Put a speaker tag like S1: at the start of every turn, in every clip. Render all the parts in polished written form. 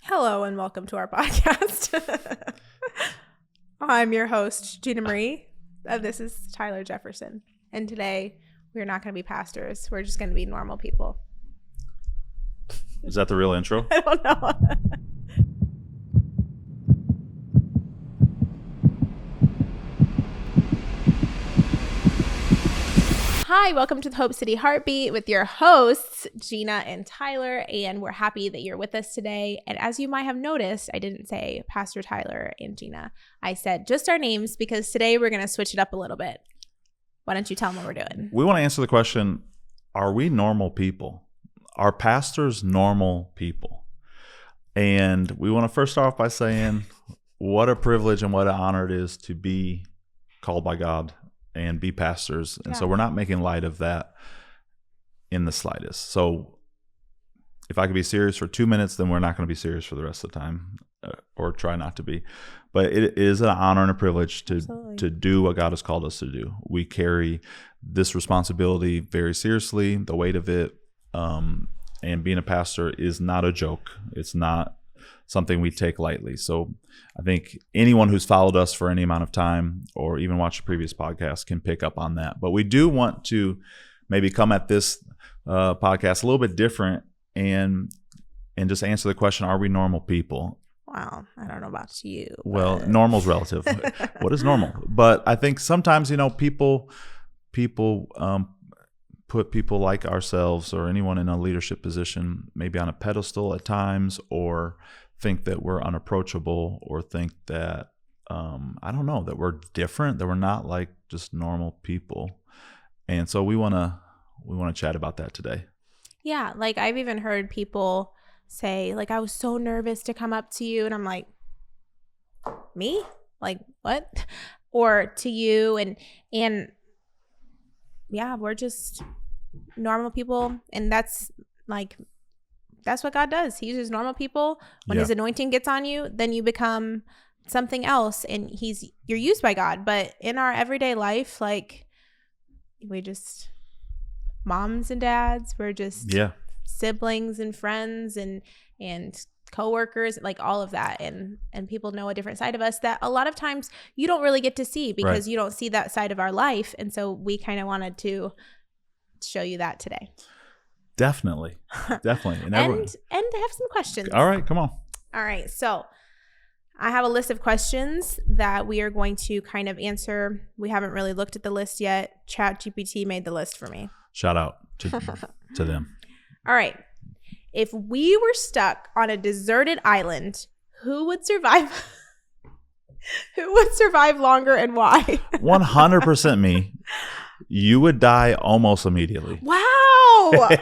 S1: Hello and welcome to our podcast. I'm your host, Gina Marie. This is Tyler Jefferson. And today we're not going to be pastors. We're just going to be normal people.
S2: Is that the real intro?
S1: I don't know. Hi, welcome to the Hope City Heartbeat with your hosts, Gina and Tyler, and we're happy that you're with us today. And as you might have noticed, I didn't say Pastor Tyler and Gina. I said just our names because today we're going to switch it up a little bit. Why don't you tell them what we're doing?
S2: We want to answer the question, are we normal people? Are pastors normal people? And we want to first start off by saying what a privilege and what an honor it is to be called by God and be pastors. And so we're not making light of that in the slightest. So if I could be serious for 2 minutes, then we're not going to be serious for the rest of the time, or try not to be. But it is an honor and a privilege to do what God has called us to do. We carry this responsibility very seriously, the weight of it. And being a pastor is not a joke. It's not something we take lightly. So I think anyone who's followed us for any amount of time or even watched the previous podcast can pick up on that. But we do want to maybe come at this podcast a little bit different and just answer the question, are we normal people?
S1: Wow, I don't know about you.
S2: Well, normal's relative. What is normal? But I think sometimes, people put people like ourselves or anyone in a leadership position maybe on a pedestal at times, or think that we're unapproachable, or think that that we're different, that we're not like just normal people. And so we want to chat about that today.
S1: Yeah, like I've even heard people say, like, I was so nervous to come up to you, and I'm like, me? Like, what? Or to you, and yeah, we're just normal people, and that's what God does. He uses normal people. When his anointing gets on you, then you become something else, and you're used by God. But in our everyday life, like, we just moms and dads, we're just siblings and friends and coworkers, like all of that, and people know a different side of us that a lot of times you don't really get to see because you don't see that side of our life. And so we kind of wanted to show you that today.
S2: Definitely. And
S1: and I have some questions.
S2: All right, come on.
S1: All right, so I have a list of questions that we are going to kind of answer. We haven't really looked at the list yet. ChatGPT made the list for me.
S2: Shout out to them.
S1: All right. If we were stuck on a deserted island, who would survive? Who would survive longer and why?
S2: 100% me. You would die almost immediately.
S1: Wow.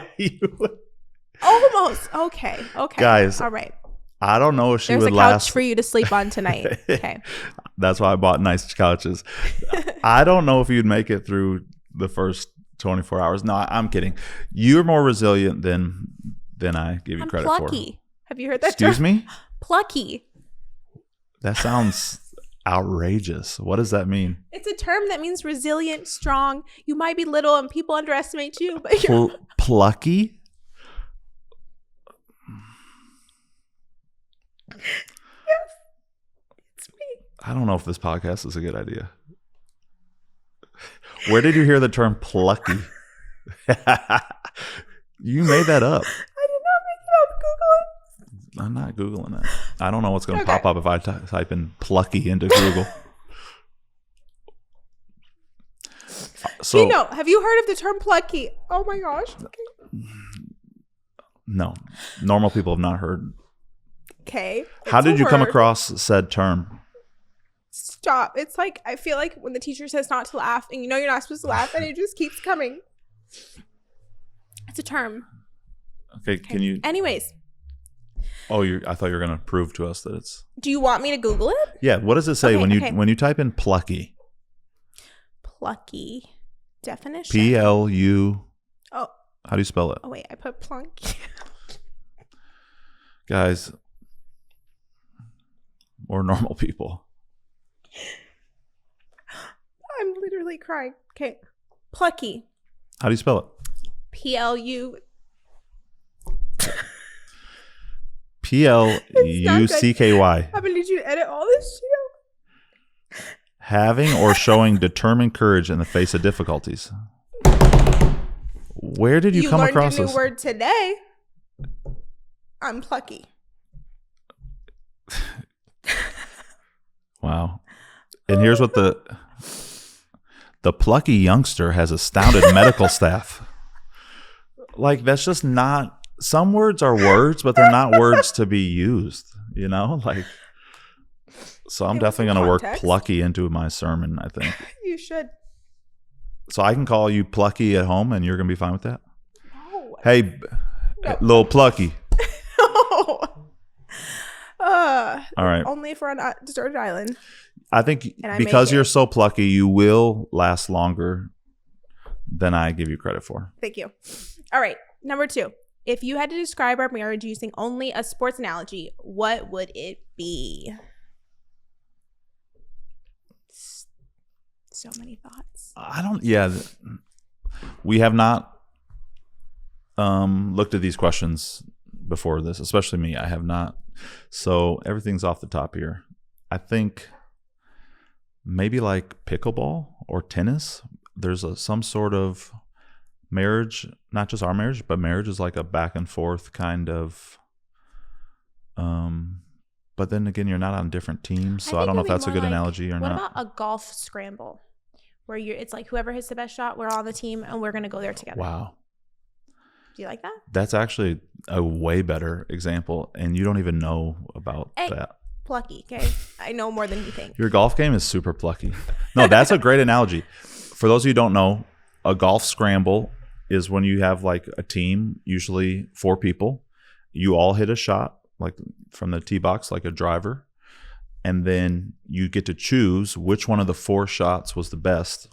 S1: Almost. Okay.
S2: Guys.
S1: All right.
S2: I don't know if she
S1: There's
S2: would
S1: a couch for you to sleep on tonight. Okay.
S2: That's why I bought nice couches. I don't know if you'd make it through the first 24 hours. No, I'm kidding. You're more resilient than I give you credit
S1: plucky. For. Have you heard that
S2: Excuse
S1: term?
S2: Me?
S1: Plucky.
S2: That sounds outrageous. What does that mean?
S1: It's a term that means resilient, strong. You might be little and people underestimate you, but you're
S2: plucky?
S1: Yes. It's me.
S2: I don't know if this podcast is a good idea. Where did you hear the term plucky? You made that up.
S1: I did not make it up. Google it.
S2: I'm not Googling it. I don't know what's going to pop up if I type in plucky into Google.
S1: So, have you heard of the term plucky? Oh my gosh. Okay.
S2: No. Normal people have not heard.
S1: Okay.
S2: How did you come across said term?
S1: Stop. It's like, I feel like when the teacher says not to laugh and you're not supposed to laugh and it just keeps coming. It's a term.
S2: Okay. Can you?
S1: Anyways.
S2: Oh, I thought you were going to prove to us that it's.
S1: Do you want me to Google it?
S2: Yeah. What does it say when you type in plucky?
S1: Plucky. Definition.
S2: P-L-U.
S1: Oh.
S2: How do you spell it?
S1: Oh, wait. I put plunky.
S2: Guys, we're normal people.
S1: I'm literally crying. Okay. Plucky.
S2: How do you spell it?
S1: P-L-U.
S2: Plucky.
S1: I'm gonna need you to edit all this shit.
S2: Having or showing determined courage in the face of difficulties. Where did you come across this?
S1: You learned a new word today. I'm plucky.
S2: Wow. And here's what the plucky youngster has astounded medical staff. Like, that's just not, some words are words, but they're not words to be used, you know? Like, so I'm definitely going to work plucky into my sermon, I think.
S1: You should.
S2: So I can call you plucky at home and you're going to be fine with that?
S1: No.
S2: Hey, no. Little plucky.
S1: No.
S2: All right.
S1: Only if we're on a deserted island.
S2: I think because you're so plucky, you will last longer than I give you credit for.
S1: Thank you. All right. Number 2. If you had to describe our marriage using only a sports analogy, what would it be? So many thoughts.
S2: We have not looked at these questions before this, especially me. I have not. So everything's off the top here. I think maybe like pickleball or tennis. There's some sort of marriage, not just our marriage, but marriage is like a back and forth kind of. But then again, you're not on different teams, so I don't know if that's a good analogy or not.
S1: What about a golf scramble, where it's like whoever hits the best shot, we're all on the team, and we're going to go there together?
S2: Wow.
S1: Do you like that?
S2: That's actually a way better example, and you don't even know about that.
S1: Plucky, okay? I know more than you think.
S2: Your golf game is super plucky. No, that's a great analogy. For those of you who don't know, a golf scramble is when you have like a team, usually 4 people. You all hit a shot, like from the tee box, like a driver. And then you get to choose which one of the 4 shots was the best.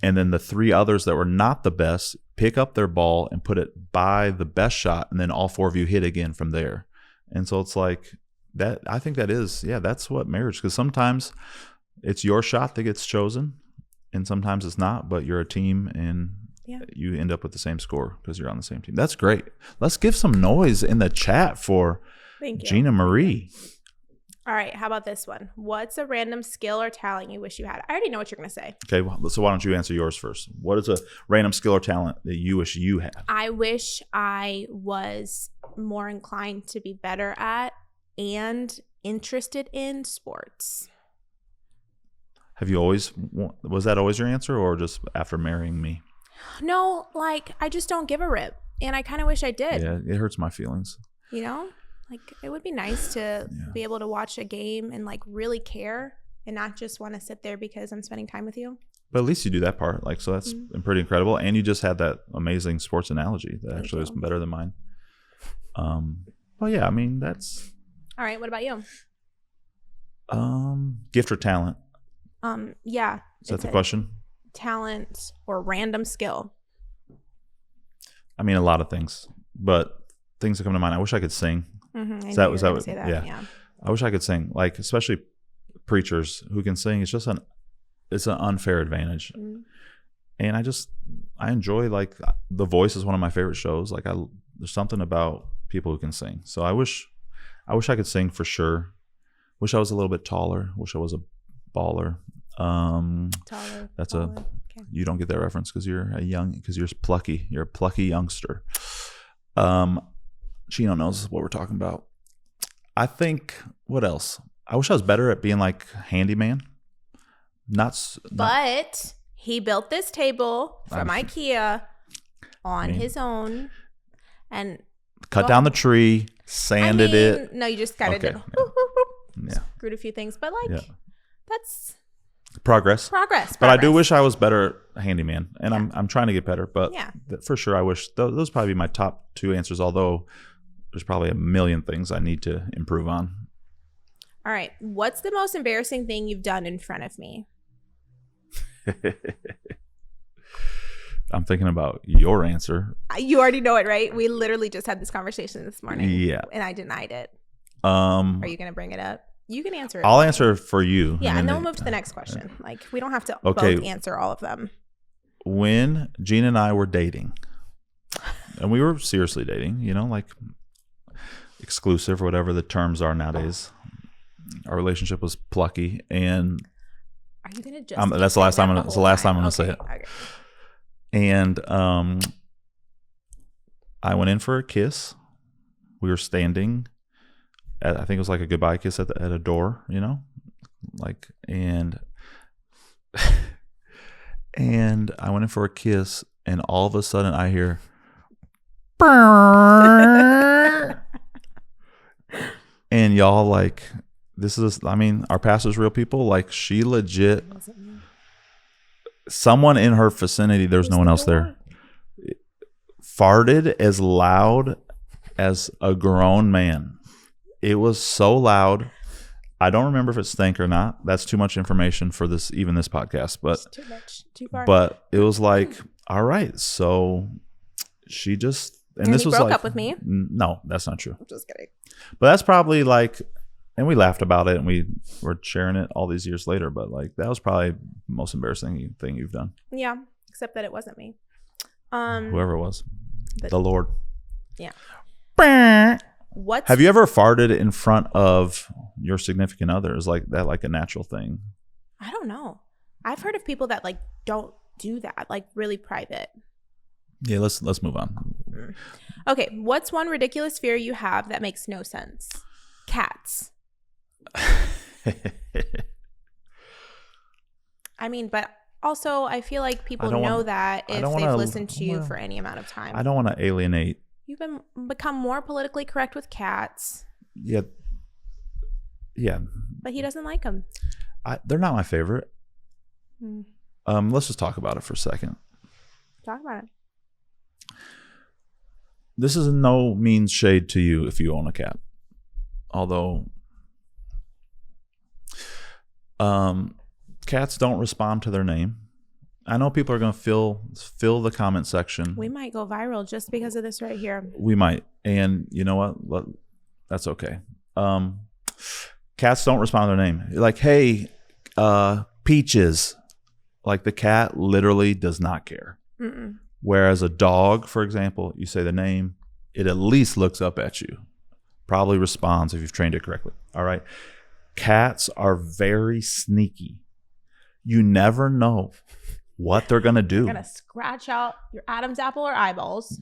S2: And then the 3 others that were not the best pick up their ball and put it by the best shot. And then all 4 of you hit again from there. And so it's like that. I think that is, that's what marriage, because sometimes it's your shot that gets chosen and sometimes it's not, but you're a team and you end up with the same score because you're on the same team. That's great. Let's give some noise in the chat for Gina Marie.
S1: All right, how about this one? What's a random skill or talent you wish you had? I already know what you're going to say.
S2: Okay, so why don't you answer yours first? What is a random skill or talent that you wish you had?
S1: I wish I was more inclined to be better at and interested in sports.
S2: Have you always, was that always your answer or just after marrying me?
S1: No, like I just don't give a rip. And I kind of wish I did.
S2: Yeah, it hurts my feelings.
S1: You know? Like, it would be nice to be able to watch a game and, like, really care and not just want to sit there because I'm spending time with you.
S2: But at least you do that part. Like, so that's pretty incredible. And you just had that amazing sports analogy that actually was better than mine. Well, yeah, I mean, that's...
S1: All right, what about you?
S2: Gift or talent?
S1: Yeah.
S2: Is that the question?
S1: Talent or random skill?
S2: I mean, a lot of things. But things that come to mind, I wish I could sing.
S1: Mm-hmm.
S2: Was that yeah. I wish I could sing, like especially preachers who can sing. It's an unfair advantage. And I enjoy, like, The Voice is one of my favorite shows. Like, there's something about people who can sing. So I wish I could sing for sure. Wish I was a little bit taller. Wish I was a baller.
S1: Taller.
S2: That's okay. You don't get that reference because you're plucky. You're a plucky youngster. Chino knows what we're talking about. I think, what else? I wish I was better at being like handyman.
S1: But he built this table from IKEA on his own and
S2: cut down the tree, sanded it.
S1: No, you just kind of did. Screwed a few things, but that's progress. But
S2: I do wish I was better handyman, and I'm trying to get better. But for sure, I wish those probably be my top 2 answers. Although there's probably a million things I need to improve on.
S1: All right, what's the most embarrassing thing you've done in front of me?
S2: I'm thinking about your answer.
S1: You already know it, right? We literally just had this conversation this morning.
S2: Yeah,
S1: and I denied it. Are you gonna bring it up? You can answer it.
S2: I'll answer for you.
S1: Yeah, and then we'll move to the next question. Like, we don't have to both answer all of them.
S2: When Gina and I were dating, and we were seriously dating, like exclusive or whatever the terms are nowadays. Our relationship was plucky, and
S1: Are you gonna just?
S2: that's the last time. It's the last time I'm gonna say it.
S1: Okay.
S2: And I went in for a kiss. We were standing at, I think it was like a goodbye kiss at a door, you know, like, and and I went in for a kiss, and all of a sudden I hear, and y'all, like, this is, I mean, our pastor's real people. Like, she legit, someone in her vicinity, there's no one else there, farted as loud as a grown man. It was so loud. I don't remember if it stank or not. That's too much information for this, even this podcast. But
S1: too much, too far.
S2: But it was like, all right. So she just, and this was
S1: broke
S2: like,
S1: up with me.
S2: No, that's not true.
S1: I'm just kidding.
S2: But that's probably like, and we laughed about it, and we were sharing it all these years later. But like, that was probably the most embarrassing thing you've done.
S1: Yeah, except that it wasn't me.
S2: Whoever it was, the Lord.
S1: Yeah.
S2: Have you ever farted in front of your significant other? Is like that like a natural thing?
S1: I don't know. I've heard of people that like don't do that, like really private.
S2: Yeah, let's move on.
S1: Okay, what's one ridiculous fear you have that makes no sense? Cats. I mean, but also I feel like people know that if they've listened to you for any amount of time.
S2: I don't want to alienate.
S1: You've become more politically correct with cats.
S2: Yeah.
S1: But he doesn't like them.
S2: They're not my favorite. Let's just talk about it for a second.
S1: Talk about it.
S2: This is in no means shade to you if you own a cat. Although cats don't respond to their name. I know people are going to fill the comment section.
S1: We might go viral just because of this right here.
S2: We might. And you know what? That's okay. Cats don't respond to their name. Like, hey, Peaches. Like, the cat literally does not care.
S1: Mm-mm.
S2: Whereas a dog, for example, you say the name, it at least looks up at you. Probably responds if you've trained it correctly. All right. Cats are very sneaky. You never know what they're gonna do.
S1: They're gonna scratch out your Adam's apple or eyeballs.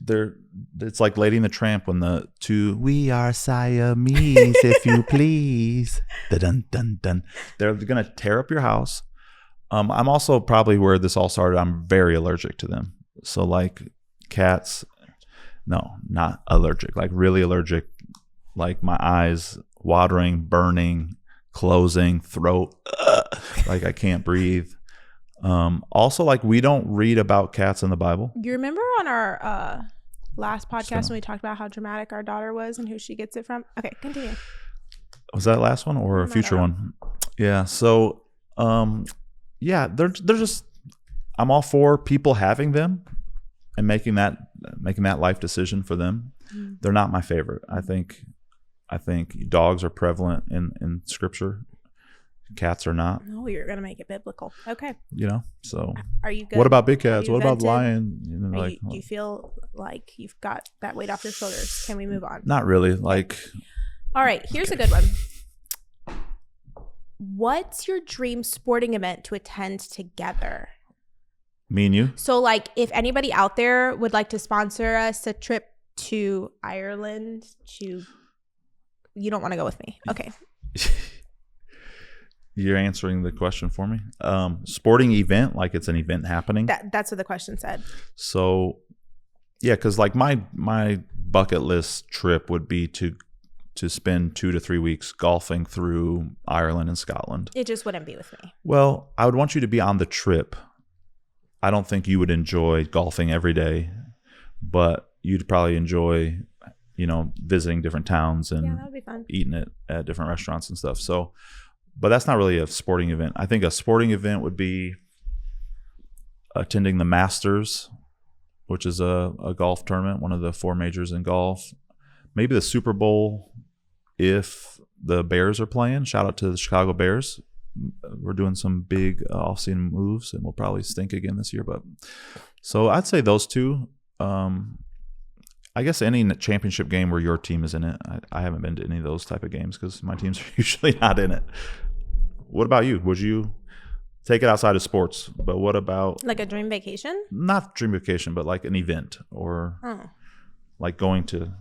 S2: It's like Lady and the Tramp when the two, we are Siamese, if you please. Dun dun dun. They're gonna tear up your house. I'm also probably where this all started. I'm very allergic to them. So like cats, no, not allergic. Like really allergic. Like my eyes watering, burning, closing, throat. Like I can't breathe. Also, like we don't read about cats in the Bible.
S1: You remember on our last podcast when we talked about how dramatic our daughter was and who she gets it from? Okay, continue.
S2: Was that last one or a future one? Yeah. So, yeah, they're just. I'm all for people having them and making that life decision for them. They're not my favorite. I think dogs are prevalent in Scripture. Cats are not.
S1: No, you're gonna make it biblical. Okay.
S2: You know, so
S1: are you good?
S2: What about big cats? What about lion? You know,
S1: like, do you feel like you've got that weight off your shoulders? Can we move on?
S2: Not really. Like.
S1: All right. Here's a good one. What's your dream sporting event to attend together?
S2: Me and you.
S1: So, like, if anybody out there would like to sponsor us a trip to Ireland, you don't want to go with me, okay?
S2: You're answering the question for me. Sporting event, like it's an event happening.
S1: That's what the question said.
S2: So, yeah, because like my bucket list trip would be to spend 2 to 3 weeks golfing through Ireland and Scotland.
S1: It just wouldn't be with me.
S2: Well, I would want you to be on the trip. I don't think you would enjoy golfing every day, but you'd probably enjoy, visiting different towns and
S1: that would be fun.
S2: Eating it at different restaurants and stuff. So. But that's not really a sporting event. I think a sporting event would be attending the Masters, which is a golf tournament, one of the 4 majors in golf. Maybe the Super Bowl if the Bears are playing. Shout out to the Chicago Bears. We're doing some big off-season moves, and we'll probably stink again this year. But so I'd say those two. I I guess any championship game where your team is in it. I haven't been to any of those type of games because my teams are usually not in it. What about you? Would you take it outside of sports? But what about
S1: Like a dream vacation?
S2: not dream vacation, but like an event or like going to?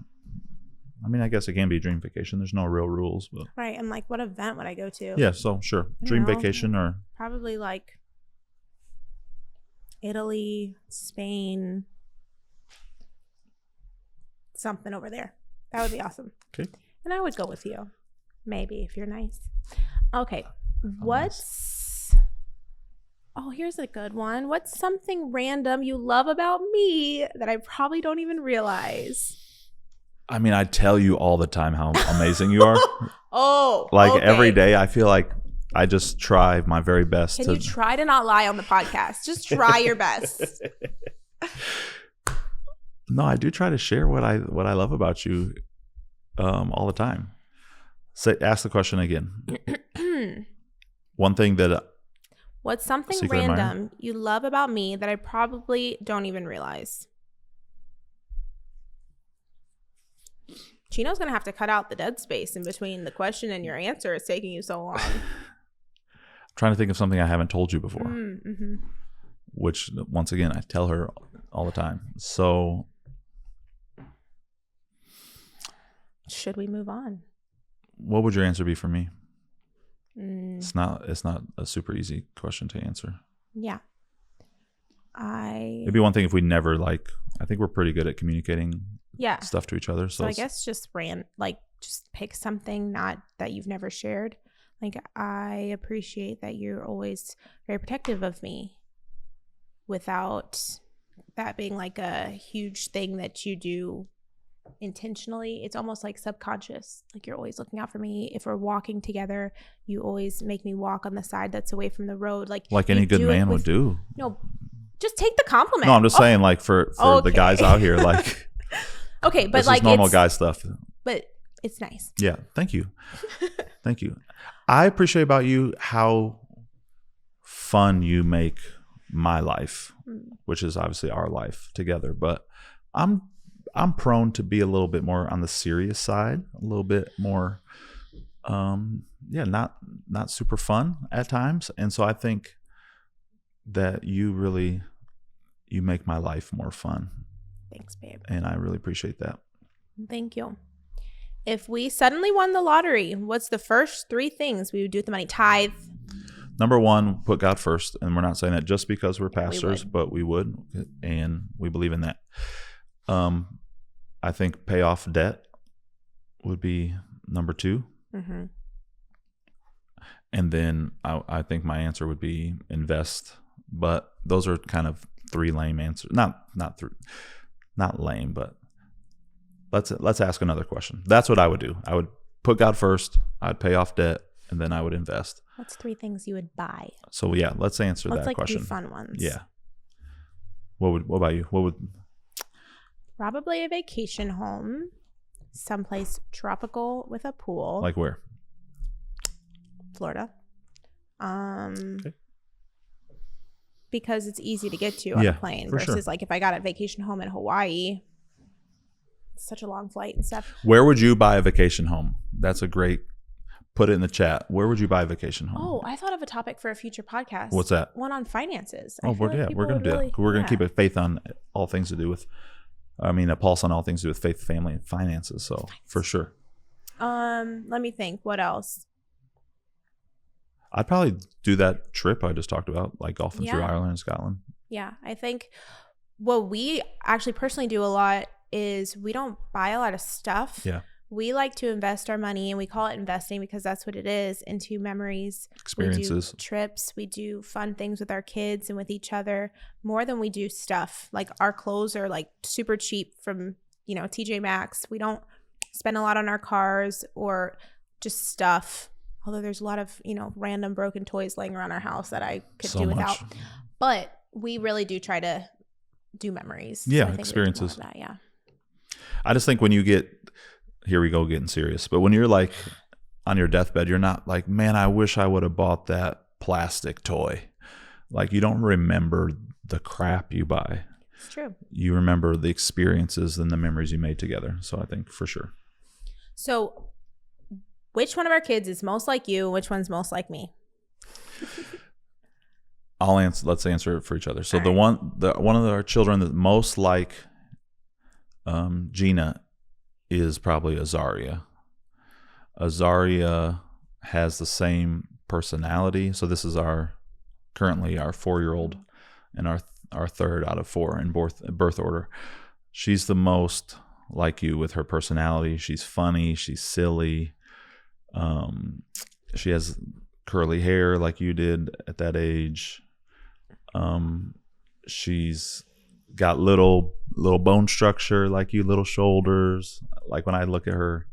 S2: I mean, I guess it can be a dream vacation. There's no real rules, but
S1: Right. And like, what event would I go to?
S2: yeah. So sure, dream vacation or
S1: probably like Italy, Spain, something over there. That would be awesome.
S2: Okay.
S1: And I would go with you, maybe if you're nice. Okay. Oh, here's a good one. What's something random you love about me that I probably don't even realize?
S2: I mean, I tell you all the time how amazing you are.
S1: Oh,
S2: like
S1: okay.
S2: every day, I feel like I just try my very best.
S1: Can you try to not lie on the podcast? Just try your best.
S2: No, I do try to share what I love about you all the time. Ask the question again. One thing that
S1: what's something random you love about me that I probably don't even realize? Chino's gonna have to cut out the dead space in between the question and your answer. It's taking you so long.
S2: I'm trying to think of something I haven't told you before, which once again I tell her all the time. So,
S1: should we move on?
S2: What would your answer be for me? It's not a super easy question to answer.
S1: Yeah.
S2: It'd be one thing if we never I think we're pretty good at communicating stuff to each other.
S1: So I guess just just pick something not that you've never shared. Like, I appreciate that you're always very protective of me without that being like a huge thing that you do intentionally. It's almost like subconscious. Like, you're always looking out for me. If we're walking together, you always make me walk on the side that's away from the road. Like
S2: any good man would do.
S1: No, just take the compliment.
S2: No, I'm just saying, like, for the guys out here, like,
S1: okay, but
S2: this
S1: like
S2: is normal guy stuff.
S1: But it's nice.
S2: Yeah, thank you. Thank you. I appreciate about you how fun you make my life, which is obviously our life together. But I'm prone to be a little bit more on the serious side, a little bit more, not super fun at times. And so I think that you make my life more fun.
S1: Thanks, babe.
S2: And I really appreciate that.
S1: Thank you. If we suddenly won the lottery, what's the first 3 things we would do with the money? Tithe.
S2: Number 1, put God first. And we're not saying that just because we're pastors, but we would. And we believe in that. I think pay off debt would be number 2. Mm-hmm. And then I think my answer would be invest. But those are kind of 3 lame answers. Not lame, but let's ask another question. That's what I would do. I would put God first. I'd pay off debt, and then I would invest.
S1: What's 3 things you would buy?
S2: So yeah, let's answer that question.
S1: Let's do fun ones.
S2: Yeah. What about you? What would?
S1: Probably a vacation home, someplace tropical with a pool.
S2: Like where?
S1: Florida.
S2: Okay.
S1: Because it's easy to get to on a plane versus like if I got a vacation home in Hawaii, it's such a long flight and stuff.
S2: Where would you buy a vacation home? That's a great. Put it in the chat. Where would you buy a vacation home?
S1: Oh, I thought of a topic for a future podcast.
S2: What's that?
S1: One on finances.
S2: We're going to do it. We're going to keep a faith on all things to do with. A pulse on all things to do with faith, family, and finances. So for sure.
S1: Let me think. What else?
S2: I'd probably do that trip I just talked about, like golfing through Ireland and Scotland.
S1: Yeah, I think what we actually personally do a lot is we don't buy a lot of stuff.
S2: Yeah.
S1: We like to invest our money, and we call it investing because that's what it is, into memories,
S2: experiences,
S1: we do trips, we do fun things with our kids and with each other more than we do stuff. Like, our clothes are like super cheap from, TJ Maxx. We don't spend a lot on our cars or just stuff. Although there's a lot of, random broken toys laying around our house that I could do without. But we really do try to do memories.
S2: Yeah, so experiences.
S1: Yeah.
S2: I just think when you get, here we go getting serious, but when you're like on your deathbed, you're not like, man, I wish I would have bought that plastic toy. Like, you don't remember the crap you buy.
S1: It's true.
S2: You remember the experiences and the memories you made together. So I think for sure.
S1: So which one of our kids is most like you? Which one's most like me?
S2: I'll answer. Let's answer it for each other. So
S1: All
S2: one of our children that most like Gina is probably Azaria. Azaria has the same personality. So this is currently our 4-year-old and our third out of 4 in birth order. She's the most like you with her personality. She's funny. She's silly. She has curly hair like you did at that age. She's got little bone structure like you, little shoulders. Like when I look at her,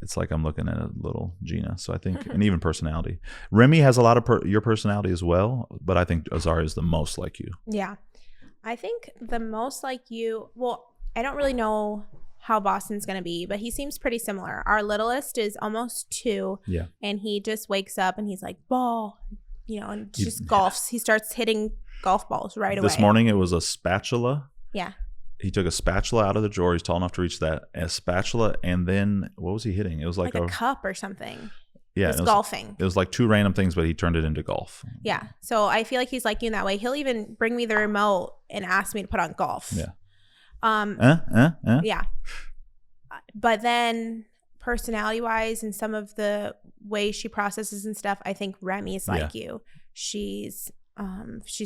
S2: it's like I'm looking at a little Gina. So I think, and even personality. Remy has a lot of your personality as well, but I think Azaria is the most like you.
S1: Yeah. I think the most like you, well, I don't really know how Boston's going to be, but he seems pretty similar. Our littlest is almost 2.
S2: Yeah.
S1: And he just wakes up and he's like, ball, and just golfs. He starts hitting golf balls right away.
S2: This morning it was a spatula.
S1: Yeah.
S2: He took a spatula out of the drawer. He's tall enough to reach that. A spatula, and then what was he hitting? It was like
S1: a cup or something.
S2: Yeah,
S1: it was golfing.
S2: It was like 2 random things, but he turned it into golf.
S1: Yeah. So I feel like he's like you in that way. He'll even bring me the remote and ask me to put on golf.
S2: Yeah.
S1: Yeah. But then personality-wise and some of the way she processes and stuff, I think Remy's like you. She's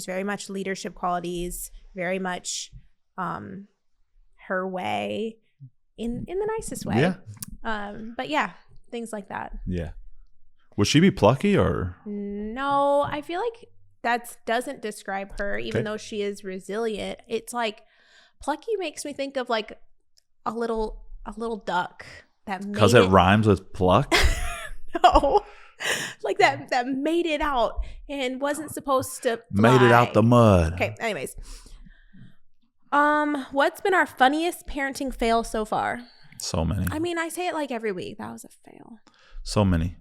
S1: very much leadership qualities, very much her way in the nicest way.
S2: Yeah.
S1: But yeah, things like that.
S2: Yeah. Would she be plucky or?
S1: No, I feel like that doesn't describe her, even though she is resilient. It's like plucky makes me think of like a little duck that
S2: because it rhymes with pluck.
S1: No, like that made it out and wasn't supposed to fly.
S2: Made it out the mud.
S1: Okay. Anyways, what's been our funniest parenting fail so far?
S2: So many.
S1: I mean, I say it like every week. That was a fail.
S2: So many.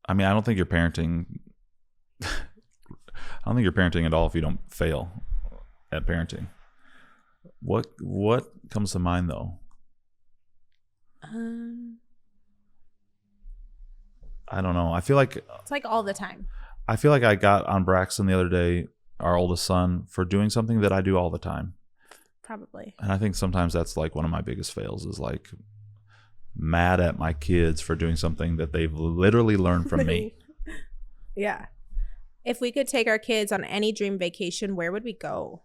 S2: I mean, I don't think you're parenting. I don't think you're parenting at all if you don't fail at parenting. What comes to mind though? I don't know. I feel like
S1: it's like all the time.
S2: I feel like I got on Braxton the other day, our oldest son, for doing something that I do all the time.
S1: Probably.
S2: And I think sometimes that's like one of my biggest fails is like mad at my kids for doing something that they've literally learned from me.
S1: Yeah. If we could take our kids on any dream vacation, where would we go?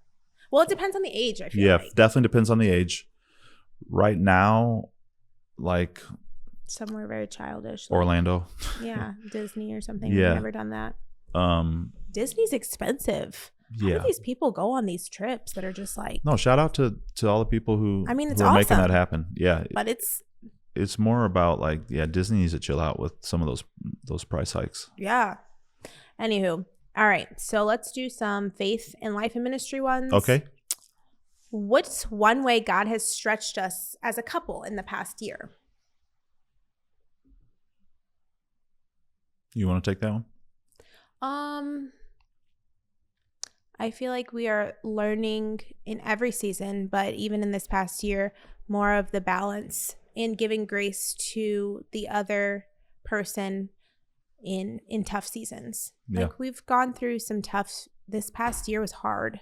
S1: Well, it depends on the age, I feel like.
S2: Yeah, definitely depends on the age. Right now, like
S1: somewhere very childish.
S2: Orlando.
S1: Yeah, Disney or something.
S2: Yeah.
S1: I've never done that. Disney's expensive. How do these people go on these trips that are just like...
S2: No, shout out to all the people who,
S1: I mean, it's
S2: who are
S1: awesome.
S2: making that happen. Yeah.
S1: But
S2: it's more about like, yeah, Disney needs to chill out with some of those price hikes.
S1: Yeah. Anywho. All right. So let's do some faith and life and ministry ones.
S2: Okay.
S1: What's one way God has stretched us as a couple in the past year?
S2: You want to take that one?
S1: I feel like we are learning in every season, but even in this past year, more of the balance and giving grace to the other person in tough seasons.
S2: Yeah.
S1: Like we've gone through some this past year was hard,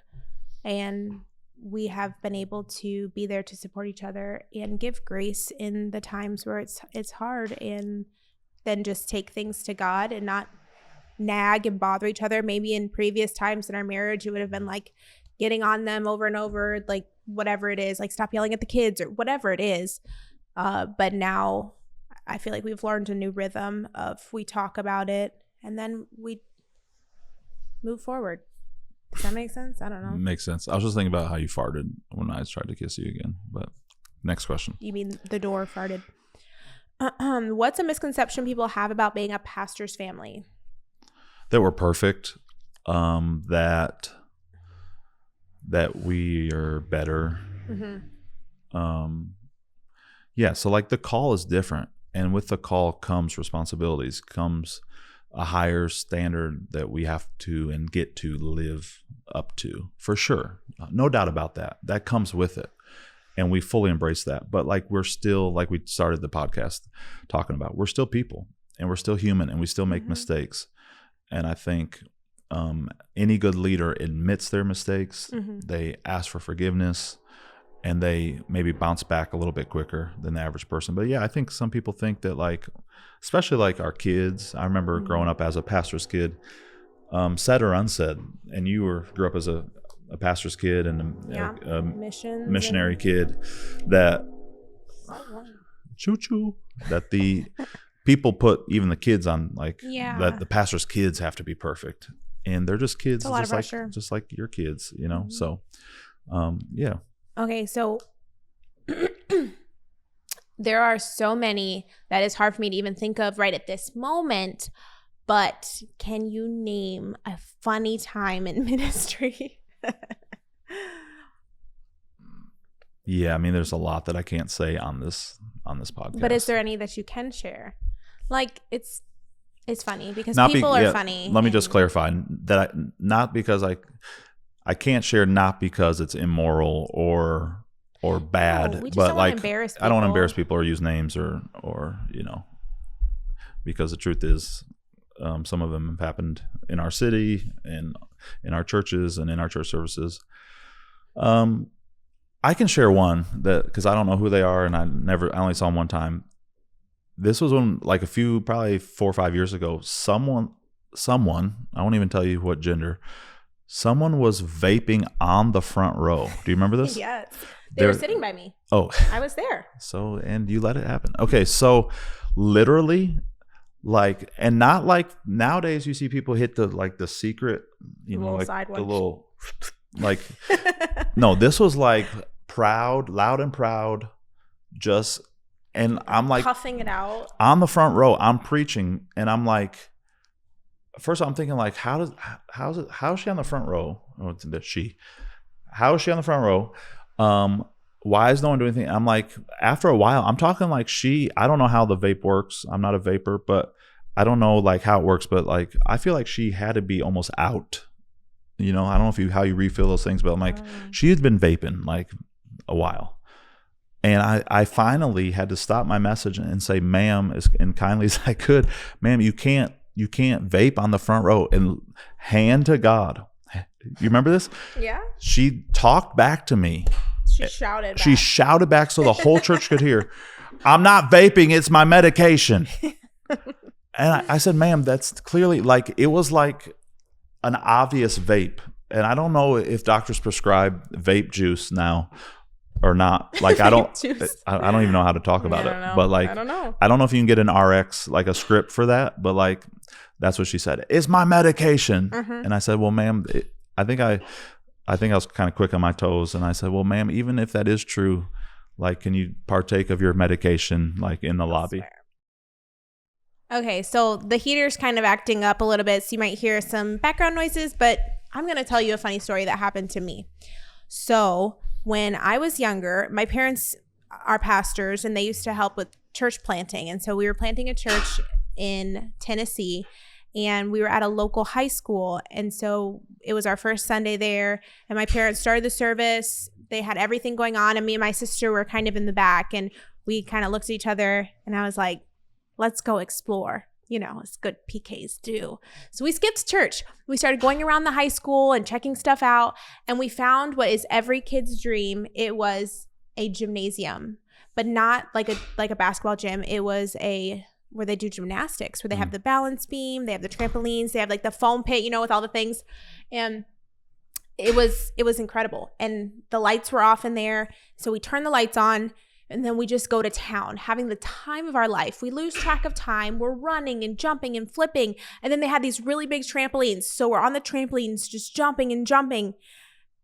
S1: and we have been able to be there to support each other and give grace in the times where it's hard, and then just take things to God and not nag and bother each other. Maybe in previous times in our marriage, it would have been like getting on them over and over, like whatever it is, like stop yelling at the kids or whatever it is. But now I feel like we've learned a new rhythm of we talk about it and then we move forward. Does that make sense? I don't know.
S2: Makes sense. I was just thinking about how you farted when I tried to kiss you again. But next question.
S1: You mean the door farted? What's a misconception people have about being a pastor's family?
S2: That we're perfect. That we are better.
S1: Mm-hmm.
S2: Yeah. So like the call is different, and with the call comes responsibilities, comes a higher standard that we have to and get to live up to, for sure. No doubt about that. That comes with it. And we fully embrace that. But like, we're still, like we started the podcast talking about, we're still people and we're still human and we still make mistakes. And I think any good leader admits their mistakes. They ask for forgiveness, and they maybe bounce back a little bit quicker than the average person. But yeah, I think some people think that, like, especially like our kids. I remember growing up as a pastor's kid, said or unsaid, and you grew up as a pastor's kid and a missionary kid, that choo-choo, that the people put even the kids on, like, that the pastor's kids have to be perfect, and they're just kids, just like your kids, you know. So yeah.
S1: Okay, so there are so many that it's hard for me to even think of right at this moment, but can you name a funny time in ministry?
S2: Yeah, I mean, there's a lot that I can't say on this podcast.
S1: But is there any that you can share? Like, it's funny because people are funny.
S2: Let me just clarify that not because I can't share, not because it's immoral or bad,
S1: no, we just
S2: but
S1: don't
S2: like
S1: embarrass people.
S2: I don't want to embarrass people or use names or you know, because the truth is, some of them have happened in our city and in our churches and in our church services. I can share one that, because I don't know who they are and I only saw them one time. This was when, like, probably 4 or 5 years ago, someone, I won't even tell you what gender, someone was vaping on the front row. Do you remember this?
S1: Yes. They were sitting by me.
S2: Oh.
S1: I was there.
S2: So, and you let it happen. Okay. So literally, like, and not like nowadays you see people hit the secret, you know, like the little, like, no, this was like loud and proud, just, and I'm like
S1: puffing it out
S2: on the front row. I'm preaching, and I'm like, first I'm thinking, like, how is she on the front row? Oh, how is she on the front row? Why is no one doing anything? I'm like, after a while, I'm talking like I don't know how the vape works. I'm not a vapor, but I don't know like how it works, but like, I feel like she had to be almost out. You know, I don't know how you refill those things, but I'm like, she had been vaping like a while. And I finally had to stop my message and say, ma'am, as kindly as I could, ma'am, you can't vape on the front row, and hand to God. You remember this?
S1: Yeah.
S2: She talked back to me.
S1: She shouted back.
S2: She shouted back so the whole church could hear, I'm not vaping, it's my medication. And I said, ma'am, that's clearly, like, it was like an obvious vape. And I don't know if doctors prescribe vape juice now or not. Like, I don't even know how to talk about it. But like, I don't know if you can get an RX, like a script for that. But like, that's what she said. It's my medication. And I said, well, ma'am, I think I was kind of quick on my toes. And I said, well, ma'am, even if that is true, like, can you partake of your medication, like, in the lobby?
S1: Fair. Okay, so the heater's kind of acting up a little bit, so you might hear some background noises, but I'm going to tell you a funny story that happened to me. So when I was younger, my parents are pastors, and they used to help with church planting. And so we were planting a church in Tennessee, and we were at a local high school. And so it was our first Sunday there, and my parents started the service. They had everything going on, and me and my sister were kind of in the back, and we kind of looked at each other, and I was like, let's go explore, you know, as good PKs do. So we skipped church. We started going around the high school and checking stuff out, and we found what is every kid's dream. It was a gymnasium, but not like a basketball gym. It was where they do gymnastics, where they have the balance beam, they have the trampolines, they have like the foam pit, you know, with all the things. And it was incredible. And the lights were off in there. So we turned the lights on, and then we just go to town, having the time of our life. We lose track of time. We're running and jumping and flipping. And then they had these really big trampolines. So we're on the trampolines just jumping and jumping.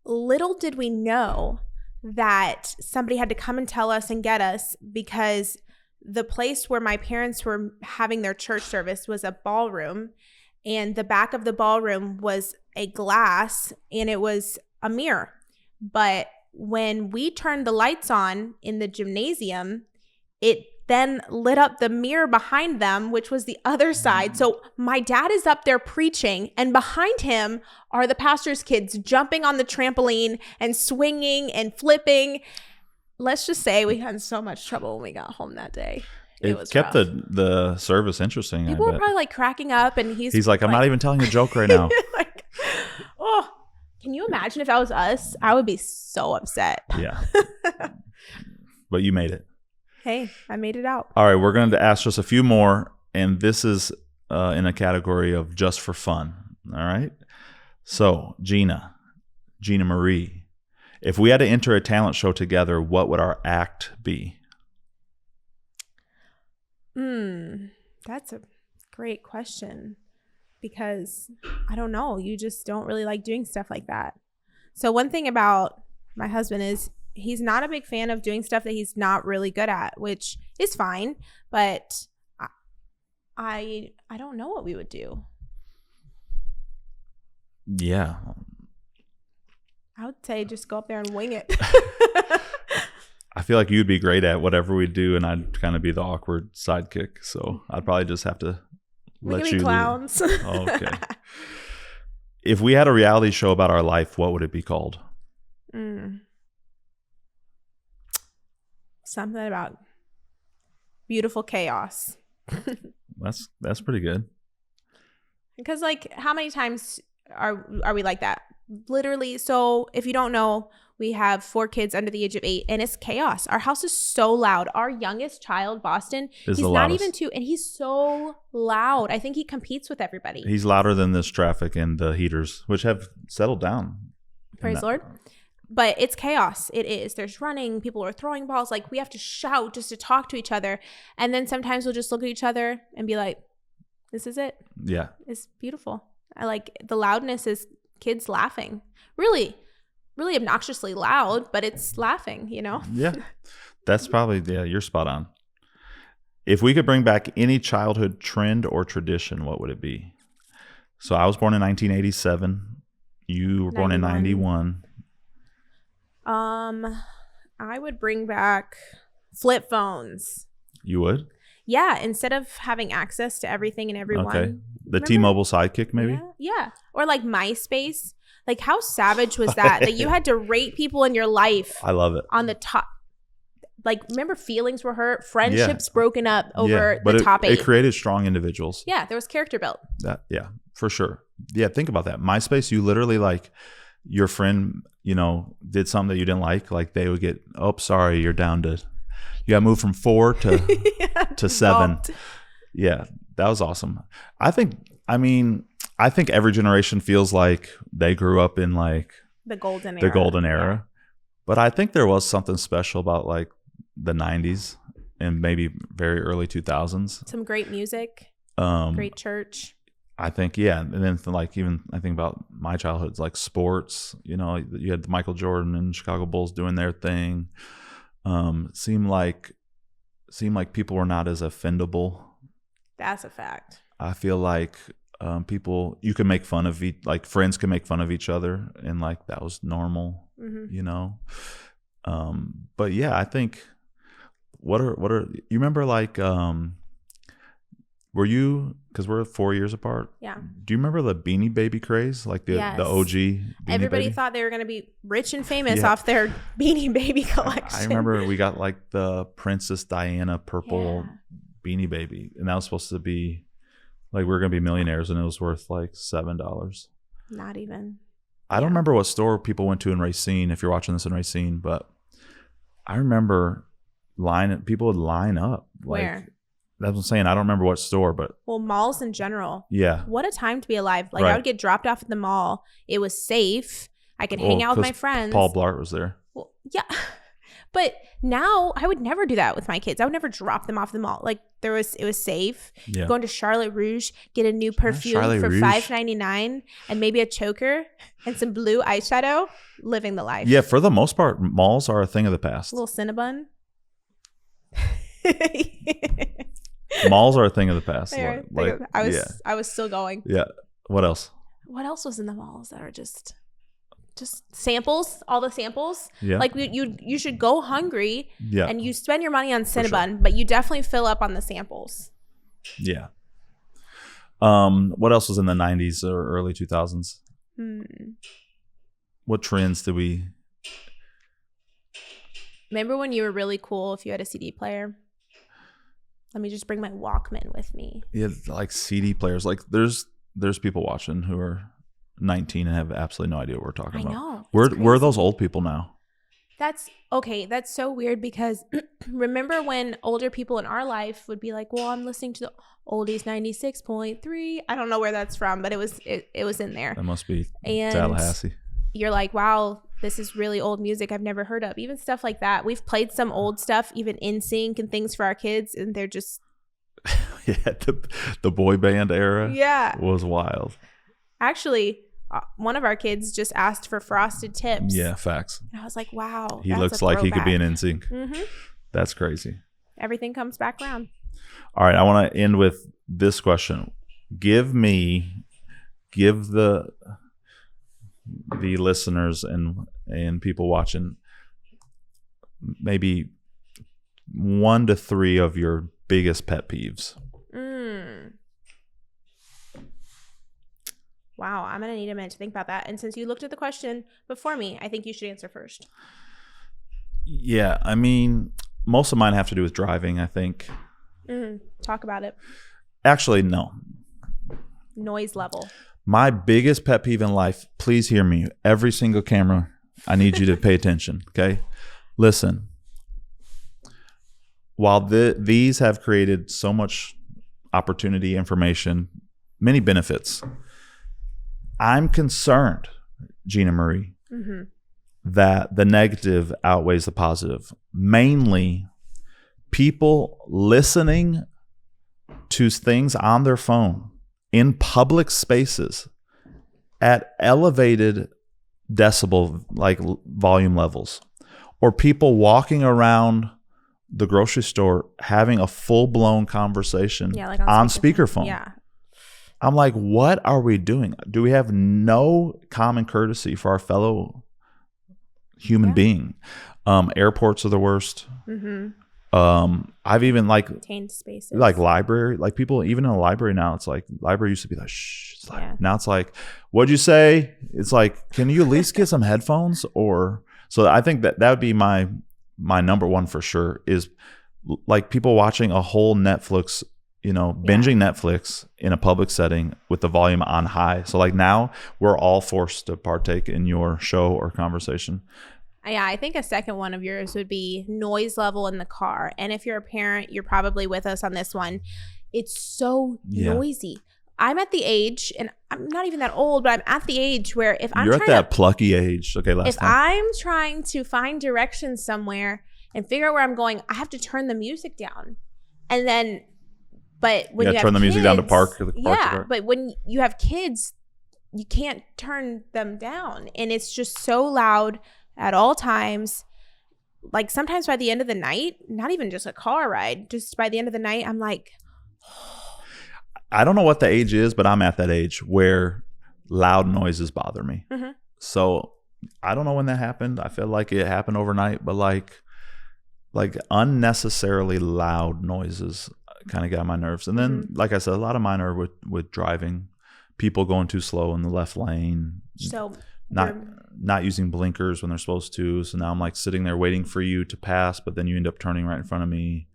S1: Little did we know that somebody had to come and tell us and get us, because the place where my parents were having their church service was a ballroom. And the back of the ballroom was a glass, and it was a mirror. But when we turned the lights on in the gymnasium, the then lit up the mirror behind them, which was the other side. So my dad is up there preaching, and behind him are the pastor's kids jumping on the trampoline and swinging and flipping. Let's just say we had so much trouble when we got home that day.
S2: It
S1: was
S2: kept
S1: rough.
S2: the service interesting.
S1: People were probably like cracking up, and he's
S2: like, I'm not even telling a joke right now.
S1: like, oh, can you imagine if that was us? I would be so upset.
S2: Yeah. But you made it.
S1: Hey, I made it out.
S2: All right, we're going to ask just a few more, and this is in a category of just for fun. All right. So, Gina Marie, if we had to enter a talent show together, what would our act be?
S1: That's a great question, because I don't know. You just don't really like doing stuff like that. So one thing about my husband is he's not a big fan of doing stuff that he's not really good at, which is fine. But I don't know what we would do.
S2: Yeah.
S1: I would say just go up there and wing it.
S2: I feel like you'd be great at whatever we do, and I'd kind of be the awkward sidekick. So I'd probably just have to let you.
S1: Clowns.
S2: Okay. If we had a reality show about our life, what would it be called?
S1: Something about beautiful chaos.
S2: That's pretty good.
S1: Because like, how many times are we like that? Literally. So if you don't know, we have 4 kids under the age of 8, and it's chaos. Our house is so loud. Our youngest child, Boston, he's not even 2, and he's so loud. I think he competes with everybody.
S2: He's louder than this traffic and the heaters, which have settled down.
S1: Praise the Lord. But it's chaos. It is. There's running. People are throwing balls. Like, we have to shout just to talk to each other. And then sometimes we'll just look at each other and be like, this is it.
S2: Yeah.
S1: It's beautiful. I like the loudness is kids laughing. Really obnoxiously loud, but it's laughing, you know?
S2: Yeah. That's probably, you're spot on. If we could bring back any childhood trend or tradition, what would it be? So I was born in 1987. You were born in 91.
S1: I would bring back flip phones.
S2: You would?
S1: Yeah, instead of having access to everything and everyone.
S2: Okay. The T-Mobile Sidekick, maybe?
S1: Yeah. Or like MySpace. Like, how savage was that? That you had to rate people in your life.
S2: I love it.
S1: On the top. Like, remember, feelings were hurt, friendships broken up over
S2: but
S1: the top 8.
S2: It created strong individuals.
S1: Yeah, there was character built.
S2: Yeah, for sure. Yeah, think about that. MySpace, you literally, like, your friend, you know, did something that you didn't like they would get, oh, sorry, you're down to, you got moved from 4 to 7. Yeah, that was awesome. I think every generation feels like they grew up in like
S1: the golden
S2: era. Yeah. But I think there was something special about like the 90s and maybe very early 2000s.
S1: Some great music, great church.
S2: I think, yeah. And then like, even I think about my childhood, like sports, you know, you had Michael Jordan and Chicago Bulls doing their thing. Seemed like people were not as offendable.
S1: That's a fact.
S2: I feel like people, you can make fun of like friends can make fun of each other, and like that was normal, you know. But yeah, I think what are you remember like were you, because we're 4 years apart?
S1: Yeah.
S2: Do you remember the Beanie Baby craze, like the OG Beanie
S1: Everybody
S2: Baby?
S1: thought they were going to be rich and famous off their Beanie Baby collection.
S2: I remember we got like the Princess Diana purple Beanie Baby, and that was supposed to be like we were going to be millionaires, and it was worth like $7.
S1: Not even.
S2: I don't remember what store people went to in Racine, if you're watching this in Racine, but I remember people would line up.
S1: Where?
S2: That's what I'm saying. I don't remember what store, but.
S1: Well, malls in general.
S2: Yeah.
S1: What a time to be alive. Like, I would get dropped off at the mall. It was safe. I could hang out with my friends.
S2: Paul Blart was there.
S1: Well, yeah. But now I would never do that with my kids. I would never drop them off at the mall. Like, it was safe.
S2: Yeah.
S1: Going to Charlotte Rouge, get a new perfume for $5.99 and maybe a choker and some blue eyeshadow. Living the life.
S2: Yeah, for the most part, malls are a thing of the past.
S1: A little Cinnabon.
S2: Malls are a thing of the past.
S1: I was still going.
S2: Yeah. What else?
S1: What else was in the malls that are just just samples, all the samples.
S2: Yeah.
S1: Like you should go hungry
S2: Yeah.
S1: and you spend your money on Cinnabon,
S2: sure.
S1: but you definitely fill up on the samples.
S2: Yeah. What else was in the 90s or early 2000s? What trends did we...
S1: Remember when you were really cool if you had a CD player? Let me just bring my Walkman with me.
S2: Yeah, like CD players. Like there's people watching who are 19 and have absolutely no idea what we're talking about.
S1: I know.
S2: We're those old people now.
S1: That's okay. That's so weird because remember when older people in our life would be like, well, I'm listening to the oldies 96.3. I don't know where that's from, but it was in there.
S2: That must be
S1: and
S2: Tallahassee.
S1: You're like, wow, this is really old music I've never heard of. Even stuff like that. We've played some old stuff, even NSYNC and things for our kids, and they're just...
S2: Yeah, the boy band era was wild.
S1: Actually, one of our kids just asked for Frosted Tips.
S2: Yeah, facts.
S1: And I was like, wow.
S2: He looks like he could be in NSYNC. Mm-hmm. That's crazy.
S1: Everything comes back around.
S2: All right, I want to end with this question. Give the listeners and people watching maybe 1 to 3 of your biggest pet peeves.
S1: Wow, I'm gonna need a minute to think about that. And since you looked at the question before me, I think you should answer first.
S2: Yeah, I mean, most of mine have to do with driving, I think.
S1: Talk about it.
S2: Actually, no.
S1: Noise level.
S2: My biggest pet peeve in life, please hear me. Every single camera, I need you to pay attention, okay? Listen. While these have created so much opportunity, information, many benefits, I'm concerned, Gina Marie, that the negative outweighs the positive. Mainly, people listening to things on their phone in public spaces at elevated decibel, like volume levels, or people walking around the grocery store having a full-blown conversation on speakerphone.
S1: Yeah.
S2: I'm like, what are we doing? Do we have no common courtesy for our fellow human being? Airports are the worst. I've even
S1: contained spaces,
S2: like library, like people even in a library now, it's like library used to be like, shh. It's like, now it's like, what'd you say? It's like, can you at least get some headphones? Or so I think that would be my number one for sure, is like people watching a whole Netflix, binging Netflix in a public setting with the volume on high. So like now we're all forced to partake in your show or conversation.
S1: Yeah, I think a second one of yours would be noise level in the car. And if you're a parent, you're probably with us on this one. It's so noisy. I'm at the age, and I'm not even that old, but I'm at the age where if I'm
S2: at that plucky age. Okay,
S1: I'm trying to find directions somewhere and figure out where I'm going, I have to turn the music down. And then, but when you have
S2: turn the music down to park.
S1: But when you have kids, you can't turn them down. And it's just so loud at all times. Like sometimes by the end of the night, not even just a car ride, just by the end of the night, I'm like,
S2: I don't know what the age is, but I'm at that age where loud noises bother me. So I don't know when that happened. I feel like it happened overnight, but like unnecessarily loud noises kind of got my nerves. And then, like I said, a lot of mine are with driving, people going too slow in the left lane. So not using blinkers when they're supposed to. So now I'm like sitting there waiting for you to pass, but then you end up turning right in front of me.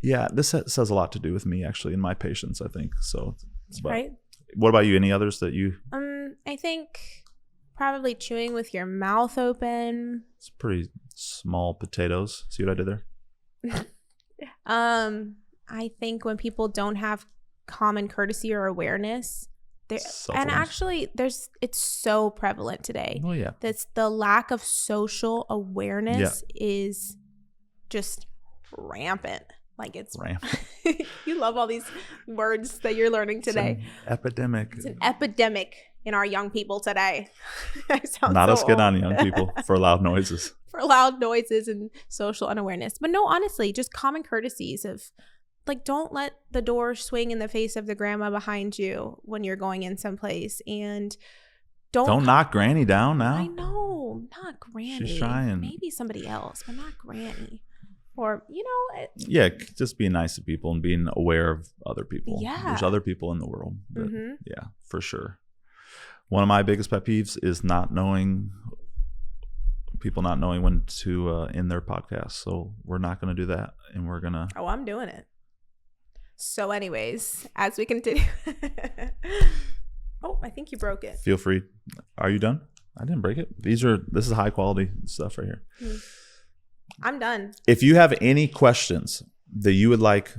S2: Yeah, this says a lot to do with me actually in my patience, I think. So,
S1: right.
S2: What about you? Any others that you?
S1: I think probably chewing with your mouth open.
S2: It's pretty small potatoes. See what I did there?
S1: I think when people don't have common courtesy or awareness, and actually it's so prevalent today.
S2: Oh yeah.
S1: That's the lack of social awareness is just rampant. Like it's rampant. You love all these words that you're learning today.
S2: It's an epidemic.
S1: It's an epidemic in our young people today.
S2: Not us good on young people for loud noises.
S1: For loud noises and social unawareness. But no, honestly, just common courtesies of like, don't let the door swing in the face of the grandma behind you when you're going in someplace, and
S2: Don't knock Granny down now.
S1: I know, not Granny.
S2: She's trying.
S1: Maybe somebody else, but not Granny. Or,
S2: Yeah, just being nice to people and being aware of other people.
S1: Yeah.
S2: There's other people in the world. Yeah, for sure. One of my biggest pet peeves is people not knowing when to end their podcast. So we're not going to do that. And we're going to.
S1: Oh, I'm doing it. So anyways, as we continue. Oh, I think you broke it.
S2: Feel free. Are you done? I didn't break it. This is high quality stuff right here.
S1: I'm done.
S2: If you have any questions that you would like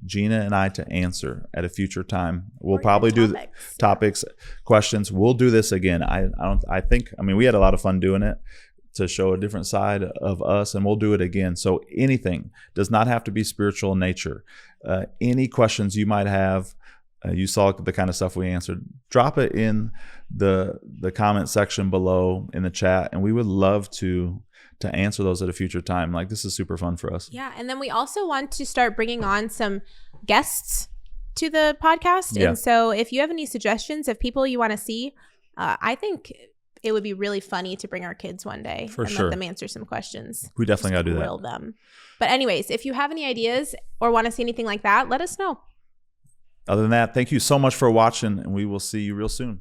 S2: Gina and I to answer at a future time, we'll probably do topics, questions. We'll do this again. I think we had a lot of fun doing it to show a different side of us, and we'll do it again. So anything does not have to be spiritual in nature. Any questions you might have, you saw the kind of stuff we answered, drop it in the comment section below in the chat, and we would love to answer those at a future time. Like, this is super fun for us.
S1: Yeah. And then we also want to start bringing on some guests to the podcast.
S2: Yeah.
S1: And so if you have any suggestions of people you want to see, I think it would be really funny to bring our kids one day and let them answer some questions.
S2: We definitely got to do that.
S1: Grill them. But anyways, if you have any ideas or want to see anything like that, let us know.
S2: Other than that, thank you so much for watching, and we will see you real soon.